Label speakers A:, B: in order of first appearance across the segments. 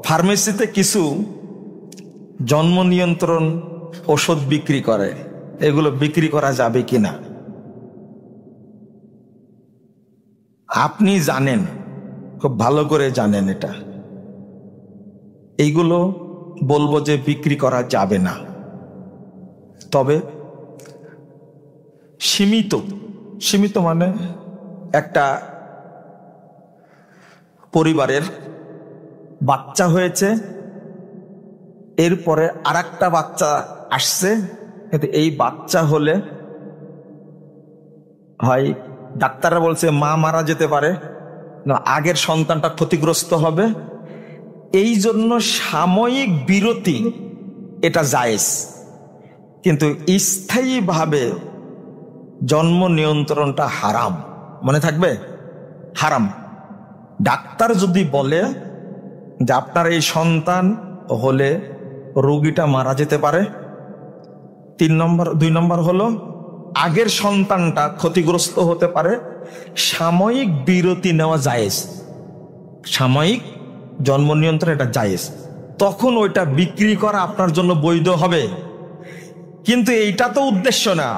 A: ফার্মেসিতে কিছু জন্ম নিয়ন্ত্রণ ওষুধ বিক্রি করে, এগুলো বিক্রি করা যাবে কিনা আপনি জানেন, খুব ভালো করে জানেন এটা। এইগুলো বলবো যে বিক্রি করা যাবে না, তবে সীমিত মানে একটা পরিবারের বাচ্চা হয়েছে, এরপরে আরেকটা বাচ্চা আসছে, কিন্তু এই বাচ্চা হলে হয় ডাক্তাররা বলছে মা মারা যেতে পারে, না আগের সন্তানটা ক্ষতিগ্রস্ত হবে, এই জন্য সাময়িক বিরতি এটা জায়েজ। কিন্তু স্থায়ীভাবে জন্ম নিয়ন্ত্রণটা হারাম, মনে থাকবে, হারাম। ডাক্তার যদি বলে যে আপনার এই সন্তান হলে রোগীটা মারা যেতে পারে, 2 নম্বর হলো আগের সন্তানটা ক্ষতিগ্রস্ত হতে পারে, সাময়িক বিরতি নেওয়া জায়েজ, সাময়িক জন্ম নিয়ন্ত্রণ এটা জায়েজ, তখন ওইটা বিক্রি করা আপনার জন্য বৈধ হবে। কিন্তু এইটা তো উদ্দেশ্য না,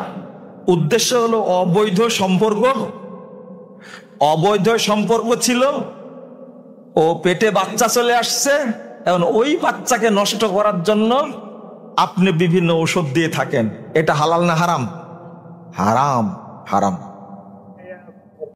A: উদ্দেশ্য হলো অবৈধ সম্পর্ক ছিল, ও পেটে বাচ্চা চলে আসছে, এখন ওই বাচ্চাকে নষ্ট করার জন্য আপনি বিভিন্ন ওষুধ দিয়ে থাকেন, এটা হালাল না হারাম? হারাম, হারাম।